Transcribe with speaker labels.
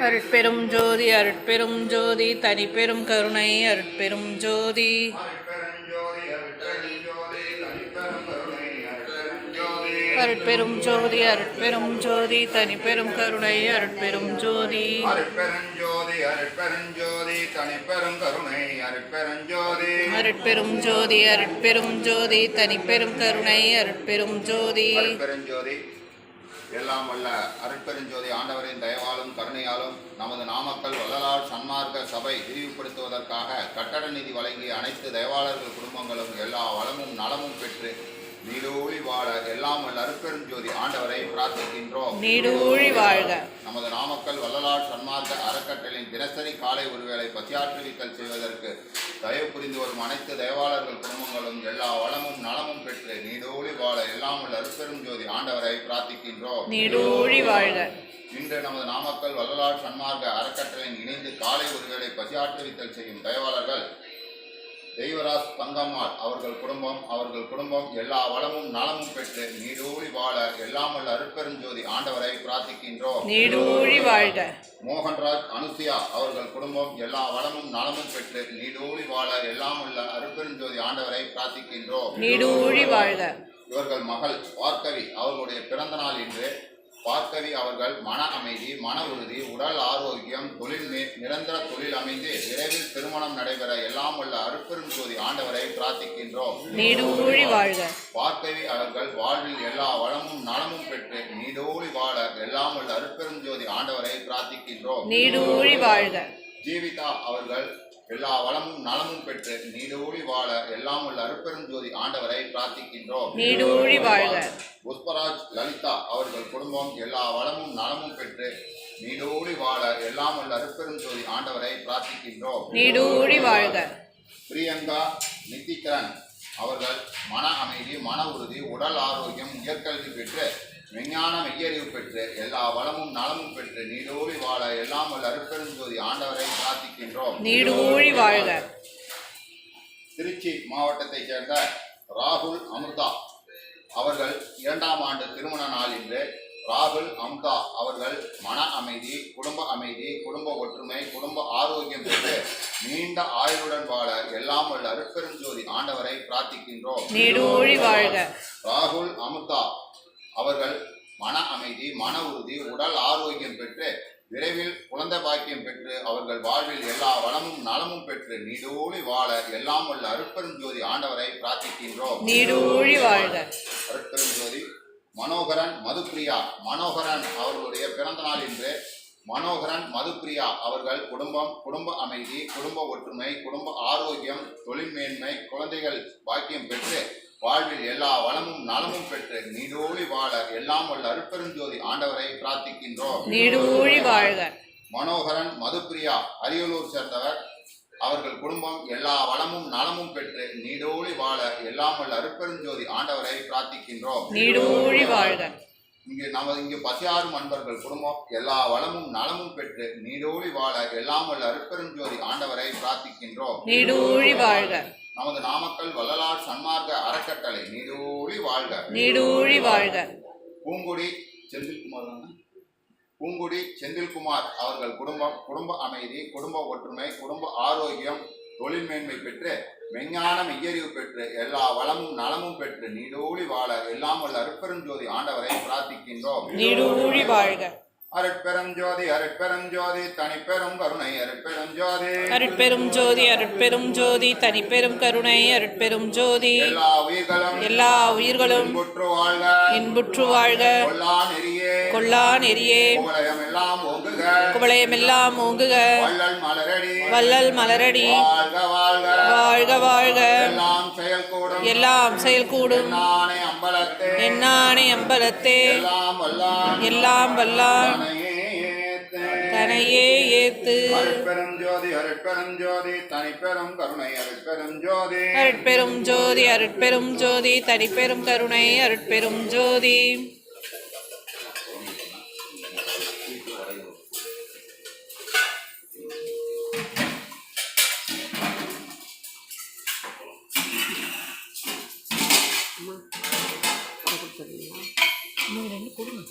Speaker 1: அருட்பெரும் ஜோதி அருட்பெரும் ஜோதி தனிப்பெரும் கருணை அருட்பெரும் ஜோதி அருட்பெரும் ஜோதி அருட்பெரும் ஜோதி தனிப்பெரும் கருணை அருட்பெரும் ஜோதி
Speaker 2: அருட்பெரும் ஜோதி அருட்பெரும் ஜோதி தனிப்பெரும் கருணை அருட்பெரும் ஜோதி
Speaker 1: அருட்பெரும் ஜோதி அருட்பெரும் ஜோதி தனிப்பெரும் கருணை அருட்பெரும் ஜோதி
Speaker 2: அருட்பெரும் ஜோதி எல்லாம் வல்ல அருட்பெருஞ்சோதி ஆண்டவரின் தயவாலும் கருணையாலும் நமது நாமக்கல் வள்ளலார் சன்மார்க்க சபை விரிவுபடுத்துவதற்காக கட்டட நிதி வழங்கிய அனைத்து தயவாளர்கள் குடும்பங்களும் எல்லா வளமும் நலமும் பெற்று நீடூழி வாழ எல்லாம் வல்ல அருட்பெருஞ்சோதி ஆண்டவரை பிரார்த்திக்கின்றோம்.
Speaker 1: நீடூழி வாழ்க.
Speaker 2: நமது நாமக்கல் வள்ளலார் சன்மார்க்க அறக்கட்டளையின் தினசரி காலை ஒருவேளை பசியாற்றுவித்தல் செய்வதற்கு தயவு புரிந்து வரும் அனைத்து தயவாளர்கள் குடும்பங்களும் எல்லா வளமும் நலமும் பெற்று நீடூழி வாழ எல்லாம் உள்ள அருட்பெருஞ்சோதி ஆண்டவரை பிரார்த்திக்கின்றோம்.
Speaker 1: நீடூழி வாழ்க.
Speaker 2: இன்று நமது நாமக்கல் வள்ளலார் சன்மார்க்க அறக்கட்டளையின் இணைந்து காலை ஒருவேளை பசியாற்றுவித்தல் செய்யும் தயவாளர்கள் தெய்வராஜ் தங்கம்மாள் அவர்கள் குடும்பம் எல்லா வளமும் நலமும் பெற்று நீடூழி வாழ எல்லாம் உள்ள அருட்பெருஞ்சோதி ஆண்டவரை பிரார்த்திக்கின்றோம்.
Speaker 1: நீடூழி வாழ்க.
Speaker 2: மோகன்ராஜ் அனுசியா அவர்கள் குடும்பம் எல்லா வளமும் நலமும் பெற்று நீடூழி வாழ எல்லாம் உள்ள அருட்பெருஞ்சோதி ஆண்டவரை பிரார்த்திக்கின்றோம்.
Speaker 1: நீடூழி வாழ்க.
Speaker 2: இவர்கள் மகள் பார்க்கவி அவர்களுடைய பிறந்த நாள் இன்று. பார்க்கவி அவர்கள் மன அமைதி, மன உறுதி, உடல் ஆரோக்கியம், நிரந்தர தொழில் அமைந்து விரைவில் திருமணம் நடைபெற எல்லாம் உள்ள அருட்பெருஞ்சோதி ஆண்டவரை பிரார்த்திக்கின்றோம்.
Speaker 1: நீடூழி வாழ்க.
Speaker 2: பார்க்கவி அவர்கள் வாழ்வில் எல்லா வளமும் நலமும் பெற்று நீடூழி வாழ எல்லாம் உள்ள அருட்பெருஞ்சோதி ஆண்டவரை பிரார்த்திக்கின்றோம்.
Speaker 1: நீடூழி வாழ்க.
Speaker 2: ஜீவிதா அவர்கள் எல்லா வளமும் நலமும் பெற்று நீடூழி வாழ எல்லாம் உள்ள அருட்பெருஞ்சோதி ஆண்டவரை பிரார்த்திக்கின்றோம்.
Speaker 1: நீடூழி வாழ்க.
Speaker 2: புஷ்பராஜ் லலிதா அவர்கள் குடும்பம் எல்லா வளமும் நலமும் பெற்று நீடூழி வாழ எல்லாம் உள்ள அருட்பெருஞ்சோதி ஆண்டவரை பிரார்த்திக்கின்றோம்.
Speaker 1: நீடூழி வாழ்க.
Speaker 2: பிரியங்கா நித்திகரன் அவர்கள் மன அமைதி, மன உறுதி, உடல் ஆரோக்கியம், உயர்கல்வி பெற்று விஞ்ஞான மெய்யறிவு பெற்று எல்லா வளமும் நலமும் பெற்று நீடூழி வாழ எல்லாம் உள்ள அருட்பெருஞ்சோதி ஆண்டவரை பிரார்த்திக்கின்றோம்.
Speaker 1: நீடூழி வாழ்க.
Speaker 2: திருச்சி மாவட்டத்தைச் சேர்ந்த ராகுல் அமுதா அவர்கள் 2ஆம் ஆண்டு திருமண நாள் இன்று. ராகுல் அமுதா அவர்கள் மன அமைதி, குடும்ப ஒற்றுமை, குடும்ப ஆரோக்கியம் பெற்று நீண்ட ஆயுளுடன் வாழ எல்லாம் உள்ள அருட்பெருஞ்சோதி ஆண்டவரை பிரார்த்திக்கின்றோம்.
Speaker 1: நீடூழி வாழ்க.
Speaker 2: ராகுல் அமுதா அவர்கள் மன அமைதி, மன உறுதி, உடல் ஆரோக்கியம் பெற்று விரைவில் குழந்தை பாக்கியம் பெற்று அவர்கள் வாழ்வில் எல்லா வளமும் நலமும் பெற்று நீடூழி வாழ எல்லாம் உள்ள அருட்பெருஞ்சோதி ஆண்டவரை பிரார்த்திக்கின்றோம்.
Speaker 1: நீடூழி வாழ்க.
Speaker 2: அருட்பெருஞ்சோதி மனோகரன் மதுப்பிரியா அவர்களுடைய பிறந்த நாள் இன்று. மனோகரன் மதுப்பிரியா அவர்கள் குடும்ப அமைதி, குடும்ப ஒற்றுமை, குடும்ப ஆரோக்கியம், தொழில் மேன்மை, குழந்தைகள் பாக்கியம் பெற்று வாழ்வில் எல்லா வளமும் நலமும் பெற்று நீடூழி வாழ எல்லாம் உள்ள அருட்பெருஞ்சோதி ஆண்டவரை பிரார்த்திக்கின்றோம்.
Speaker 1: நீடூழி வாழ்க.
Speaker 2: மனோகரன் மதுப்பிரியா அரியலூர் சேர்ந்தவர். அவர்கள் குடும்பம் எல்லா வளமும் நலமும் பெற்று நீடூழி வாழ எல்லாம் உள்ள அருட்பெருஞ்சோதி ஆண்டவரை பிரார்த்திக்கின்றோம்.
Speaker 1: நீடூழி வாழ்க.
Speaker 2: இங்கு பசியாறும் அன்பர்கள் குடும்பம் எல்லா வளமும் நலமும் பெற்று நீடூழி வாழ எல்லாம் உள்ள அருட்பெருஞ்சோதி ஆண்டவரை பிரார்த்திக்கின்றோம்.
Speaker 1: நீடூழி வாழ்க.
Speaker 2: நமது நாமக்கல் வள்ளலார் சன்மார்க்க அறக்கட்டளை நீடூழி வாழ்க.
Speaker 1: நீடூழி வாழ்க.
Speaker 2: பூங்குடி செந்தில்குமார் அவர்கள் குடும்ப அமைதி, குடும்ப ஒற்றுமை, குடும்ப ஆரோக்கியம், தொழில் மேன்மை பெற்று விஞ்ஞான மெய்யறிவு பெற்று எல்லா வளமும் நலமும் பெற்று நீடூழி வாழ எல்லாம் உள்ள அருட்பெருஞ்சோதி ஆண்டவரை பிரார்த்திக்கின்றோம்.
Speaker 1: நீடூழி வாழ்க.
Speaker 2: அருட்பெருஞ்சோதி அருட்பெருஞ்சோதி தனிப்பெரும் கருணை அருட்பெருஞ்சோதி
Speaker 1: அருட்பெரும் ஜோதி அருட்பெரும் ஜோதி தனிப்பெரும் கருணை அருட்பெரும் ஜோதி எல்லா உயிர்களும் இன்புற்று வாழ்க. கொல்லா நெறியே குவளையமெல்லாம் ஓங்குக. வள்ளல் மலரடி வாழ்க வாழ்க. எல்லாம் செயல்கூடும் எண்ணானை அம்பலத்தே எல்லாம் வல்லான் தனையே ஏத்து. அருட்பெரும் ஜோதி அருட்பெரும் ஜோதி தனிப்பெரும் கருணை அருட்பெரும் ஜோதி. இன்னும் 2 கொடுங்க.